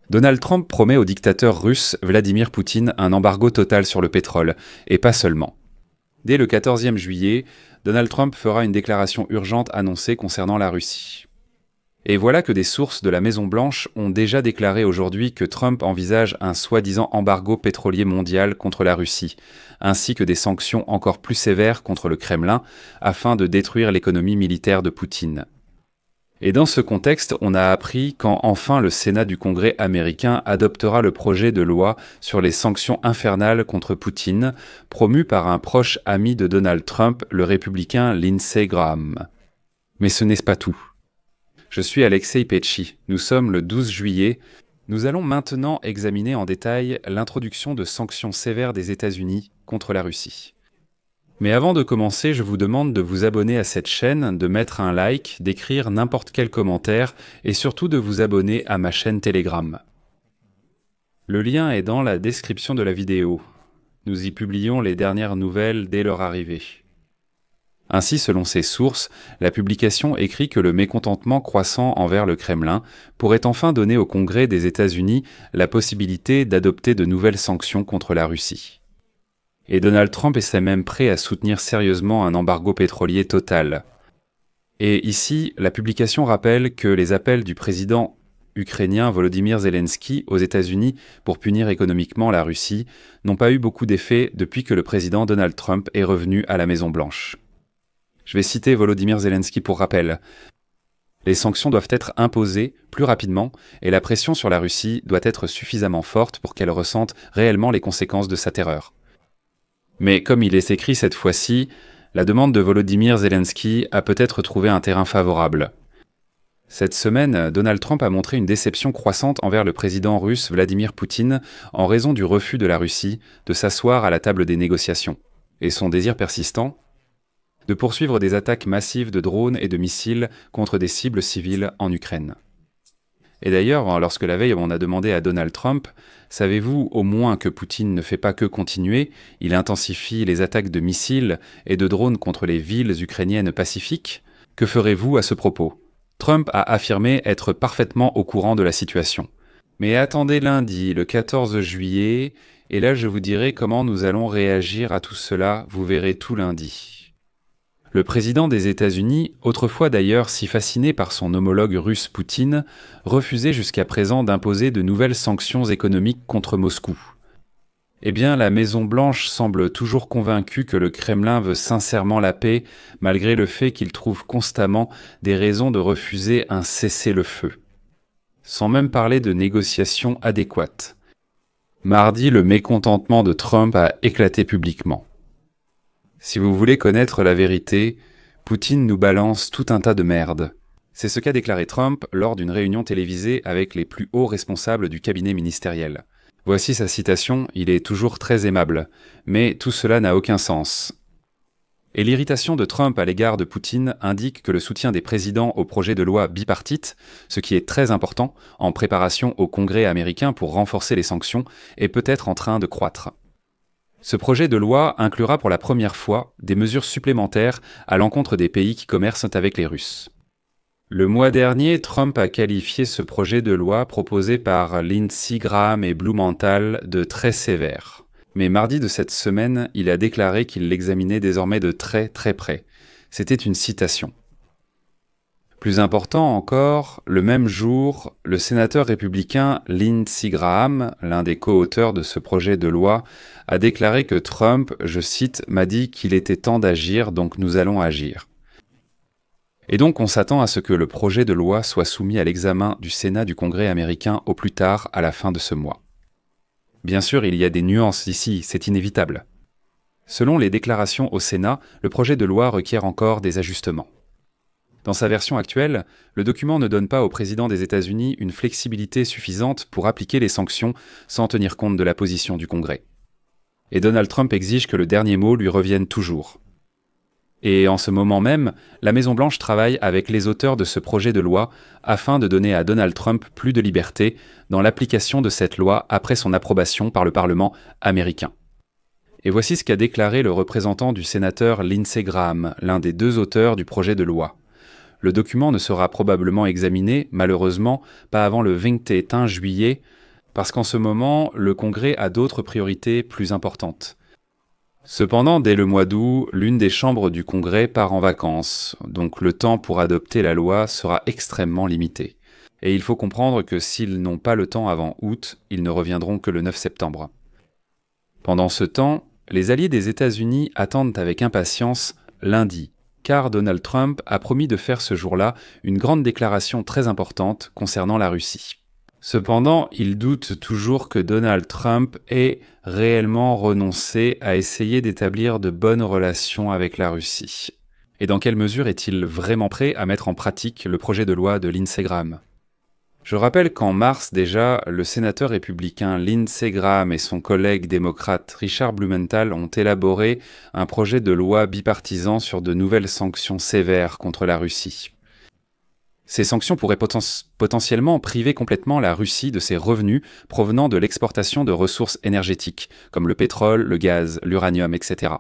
Donald Trump promet au dictateur russe Vladimir Poutine un embargo total sur le pétrole, et pas seulement. Dès le 14e juillet, Donald Trump fera une déclaration urgente annoncée concernant la Russie. Et voilà que des sources de la Maison-Blanche ont déjà déclaré aujourd'hui que Trump envisage un soi-disant embargo pétrolier mondial contre la Russie, ainsi que des sanctions encore plus sévères contre le Kremlin, afin de détruire l'économie militaire de Poutine. Et dans ce contexte, on a appris quand enfin le Sénat du Congrès américain adoptera le projet de loi sur les sanctions infernales contre Poutine, promu par un proche ami de Donald Trump, le républicain Lindsey Graham. Mais ce n'est pas tout. Je suis Alexei Petchy. Nous sommes le 12 juillet. Nous allons maintenant examiner en détail l'introduction de sanctions sévères des États-Unis contre la Russie. Mais avant de commencer, je vous demande de vous abonner à cette chaîne, de mettre un like, d'écrire n'importe quel commentaire et surtout de vous abonner à ma chaîne Telegram. Le lien est dans la description de la vidéo. Nous y publions les dernières nouvelles dès leur arrivée. Ainsi, selon ces sources, la publication écrit que le mécontentement croissant envers le Kremlin pourrait enfin donner au Congrès des États-Unis la possibilité d'adopter de nouvelles sanctions contre la Russie. Et Donald Trump est même prêt à soutenir sérieusement un embargo pétrolier total. Et ici, la publication rappelle que les appels du président ukrainien Volodymyr Zelensky aux États-Unis pour punir économiquement la Russie n'ont pas eu beaucoup d'effet depuis que le président Donald Trump est revenu à la Maison-Blanche. Je vais citer Volodymyr Zelensky pour rappel. Les sanctions doivent être imposées plus rapidement et la pression sur la Russie doit être suffisamment forte pour qu'elle ressente réellement les conséquences de sa terreur. Mais comme il est écrit cette fois-ci, la demande de Volodymyr Zelensky a peut-être trouvé un terrain favorable. Cette semaine, Donald Trump a montré une déception croissante envers le président russe Vladimir Poutine en raison du refus de la Russie de s'asseoir à la table des négociations, et son désir persistant de poursuivre des attaques massives de drones et de missiles contre des cibles civiles en Ukraine. Et d'ailleurs, lorsque la veille on a demandé à Donald Trump « Savez-vous au moins que Poutine ne fait pas que continuer, il intensifie les attaques de missiles et de drones contre les villes ukrainiennes pacifiques? Que ferez-vous à ce propos ?» Trump a affirmé être parfaitement au courant de la situation. Mais attendez lundi, le 14 juillet, et là je vous dirai comment nous allons réagir à tout cela, vous verrez tout lundi. Le président des États-Unis, autrefois d'ailleurs si fasciné par son homologue russe Poutine, refusait jusqu'à présent d'imposer de nouvelles sanctions économiques contre Moscou. Eh bien, la Maison-Blanche semble toujours convaincue que le Kremlin veut sincèrement la paix, malgré le fait qu'il trouve constamment des raisons de refuser un cessez-le-feu. Sans même parler de négociations adéquates. Mardi, le mécontentement de Trump a éclaté publiquement. Si vous voulez connaître la vérité, Poutine nous balance tout un tas de merde. C'est ce qu'a déclaré Trump lors d'une réunion télévisée avec les plus hauts responsables du cabinet ministériel. Voici sa citation, il est toujours très aimable, mais tout cela n'a aucun sens. Et l'irritation de Trump à l'égard de Poutine indique que le soutien des présidents au projet de loi bipartite, ce qui est très important en préparation au Congrès américain pour renforcer les sanctions, est peut-être en train de croître. Ce projet de loi inclura pour la première fois des mesures supplémentaires à l'encontre des pays qui commercent avec les Russes. Le mois dernier, Trump a qualifié ce projet de loi proposé par Lindsey Graham et Blumenthal de très sévère. Mais mardi de cette semaine, il a déclaré qu'il l'examinait désormais de très près. C'était une citation. Plus important encore, le même jour, le sénateur républicain Lindsey Graham, l'un des co-auteurs de ce projet de loi, a déclaré que Trump, je cite, m'a dit qu'il était temps d'agir, donc nous allons agir. Et donc on s'attend à ce que le projet de loi soit soumis à l'examen du Sénat du Congrès américain au plus tard à la fin de ce mois. Bien sûr, il y a des nuances ici, c'est inévitable. Selon les déclarations au Sénat, le projet de loi requiert encore des ajustements. Dans sa version actuelle, le document ne donne pas au président des États-Unis une flexibilité suffisante pour appliquer les sanctions sans tenir compte de la position du Congrès. Et Donald Trump exige que le dernier mot lui revienne toujours. Et en ce moment même, la Maison-Blanche travaille avec les auteurs de ce projet de loi afin de donner à Donald Trump plus de liberté dans l'application de cette loi après son approbation par le Parlement américain. Et voici ce qu'a déclaré le représentant du sénateur Lindsey Graham, l'un des deux auteurs du projet de loi. Le document ne sera probablement examiné, malheureusement, pas avant le 21 juillet, parce qu'en ce moment, le Congrès a d'autres priorités plus importantes. Cependant, dès le mois d'août, l'une des chambres du Congrès part en vacances, donc le temps pour adopter la loi sera extrêmement limité. Et il faut comprendre que s'ils n'ont pas le temps avant août, ils ne reviendront que le 9 septembre. Pendant ce temps, les alliés des États-Unis attendent avec impatience lundi, car Donald Trump a promis de faire ce jour-là une grande déclaration très importante concernant la Russie. Cependant, ils doutent toujours que Donald Trump ait réellement renoncé à essayer d'établir de bonnes relations avec la Russie. Et dans quelle mesure est-il vraiment prêt à mettre en pratique le projet de loi de Lindsey Graham ? Je rappelle qu'en mars déjà, le sénateur républicain Lindsey Graham et son collègue démocrate Richard Blumenthal ont élaboré un projet de loi bipartisan sur de nouvelles sanctions sévères contre la Russie. Ces sanctions pourraient potentiellement priver complètement la Russie de ses revenus provenant de l'exportation de ressources énergétiques, comme le pétrole, le gaz, l'uranium, etc.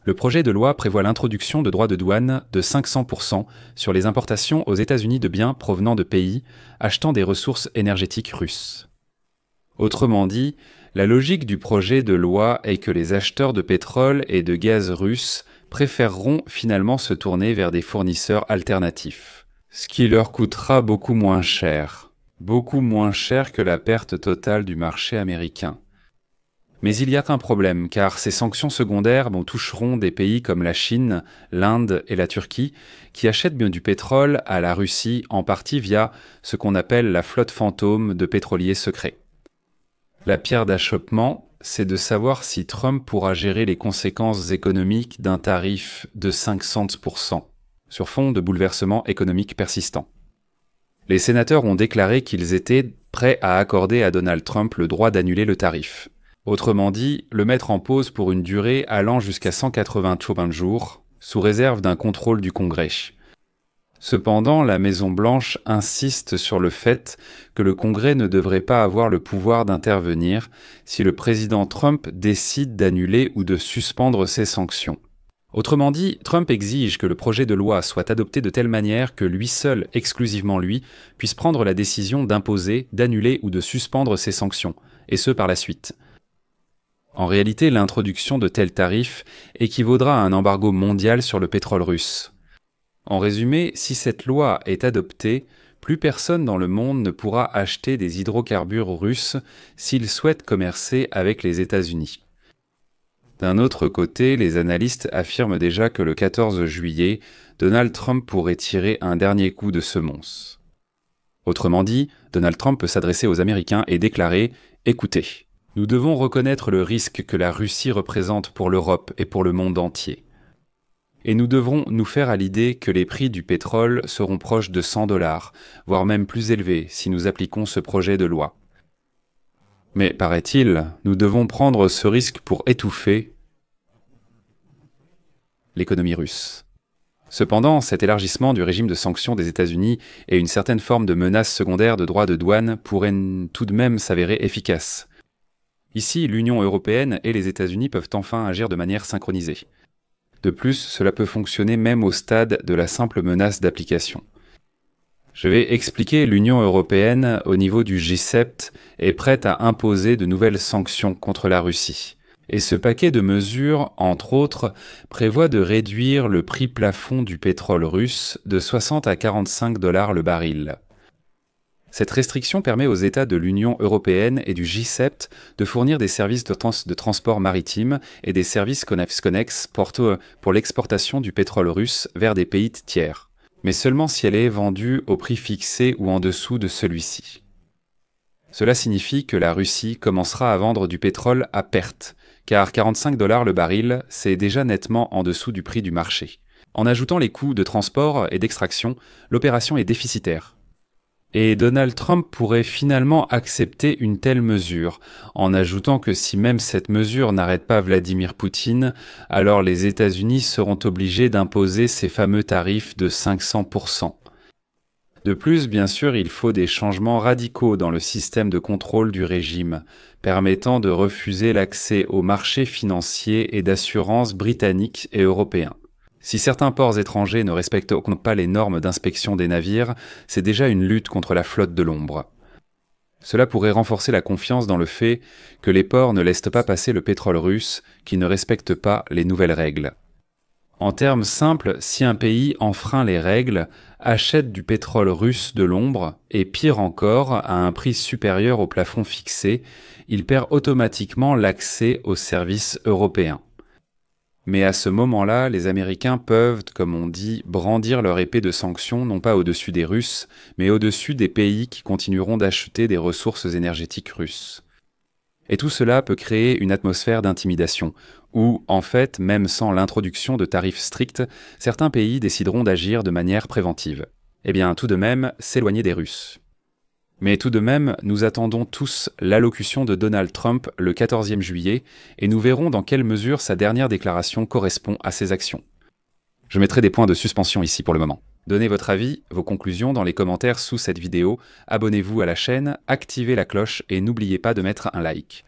Le projet de loi prévoit l'introduction de droits de douane de 500% sur les importations aux États-Unis de biens provenant de pays achetant des ressources énergétiques russes. Autrement dit, la logique du projet de loi est que les acheteurs de pétrole et de gaz russes préféreront finalement se tourner vers des fournisseurs alternatifs, ce qui leur coûtera beaucoup moins cher que la perte totale du marché américain. Mais il y a un problème, car ces sanctions secondaires toucheront des pays comme la Chine, l'Inde et la Turquie, qui achètent bien du pétrole à la Russie, en partie via ce qu'on appelle la flotte fantôme de pétroliers secrets. La pierre d'achoppement, c'est de savoir si Trump pourra gérer les conséquences économiques d'un tarif de 500% sur fond de bouleversements économiques persistants. Les sénateurs ont déclaré qu'ils étaient prêts à accorder à Donald Trump le droit d'annuler le tarif. Autrement dit, le mettre en pause pour une durée allant jusqu'à 180 jours, sous réserve d'un contrôle du Congrès. Cependant, la Maison-Blanche insiste sur le fait que le Congrès ne devrait pas avoir le pouvoir d'intervenir si le président Trump décide d'annuler ou de suspendre ces sanctions. Autrement dit, Trump exige que le projet de loi soit adopté de telle manière que lui seul, exclusivement lui, puisse prendre la décision d'imposer, d'annuler ou de suspendre ces sanctions, et ce par la suite. En réalité, l'introduction de tels tarifs équivaudra à un embargo mondial sur le pétrole russe. En résumé, si cette loi est adoptée, plus personne dans le monde ne pourra acheter des hydrocarbures russes s'il souhaite commercer avec les États-Unis. D'un autre côté, les analystes affirment déjà que le 14 juillet, Donald Trump pourrait tirer un dernier coup de semonce. Autrement dit, Donald Trump peut s'adresser aux Américains et déclarer « Écoutez, nous devons reconnaître le risque que la Russie représente pour l'Europe et pour le monde entier. Et nous devrons nous faire à l'idée que les prix du pétrole seront proches de $100, voire même plus élevés si nous appliquons ce projet de loi. Mais, paraît-il, nous devons prendre ce risque pour étouffer l'économie russe. » Cependant, cet élargissement du régime de sanctions des États-Unis et une certaine forme de menace secondaire de droits de douane pourraient tout de même s'avérer efficaces. Ici, l'Union européenne et les États-Unis peuvent enfin agir de manière synchronisée. De plus, cela peut fonctionner même au stade de la simple menace d'application. Je vais expliquer, l'Union européenne, au niveau du G7, est prête à imposer de nouvelles sanctions contre la Russie. Et ce paquet de mesures, entre autres, prévoit de réduire le prix plafond du pétrole russe de 60 à 45 $ le baril. Cette restriction permet aux États de l'Union européenne et du G7 de fournir des services de transport maritime et des services connexes pour l'exportation du pétrole russe vers des pays tiers, mais seulement si elle est vendue au prix fixé ou en dessous de celui-ci. Cela signifie que la Russie commencera à vendre du pétrole à perte, car 45 $ le baril, c'est déjà nettement en dessous du prix du marché. En ajoutant les coûts de transport et d'extraction, l'opération est déficitaire. Et Donald Trump pourrait finalement accepter une telle mesure, en ajoutant que si même cette mesure n'arrête pas Vladimir Poutine, alors les États-Unis seront obligés d'imposer ces fameux tarifs de 500%. De plus, bien sûr, il faut des changements radicaux dans le système de contrôle du régime, permettant de refuser l'accès aux marchés financiers et d'assurance britanniques et européens. Si certains ports étrangers ne respectent pas les normes d'inspection des navires, c'est déjà une lutte contre la flotte de l'ombre. Cela pourrait renforcer la confiance dans le fait que les ports ne laissent pas passer le pétrole russe qui ne respecte pas les nouvelles règles. En termes simples, si un pays enfreint les règles, achète du pétrole russe de l'ombre, et pire encore, à un prix supérieur au plafond fixé, il perd automatiquement l'accès aux services européens. Mais à ce moment-là, les Américains peuvent, comme on dit, brandir leur épée de sanctions non pas au-dessus des Russes, mais au-dessus des pays qui continueront d'acheter des ressources énergétiques russes. Et tout cela peut créer une atmosphère d'intimidation, où, en fait, même sans l'introduction de tarifs stricts, certains pays décideront d'agir de manière préventive. Eh bien, tout de même, s'éloigner des Russes. Mais tout de même, nous attendons tous l'allocution de Donald Trump le 14e juillet, et nous verrons dans quelle mesure sa dernière déclaration correspond à ses actions. Je mettrai des points de suspension ici pour le moment. Donnez votre avis, vos conclusions dans les commentaires sous cette vidéo, abonnez-vous à la chaîne, activez la cloche et n'oubliez pas de mettre un like.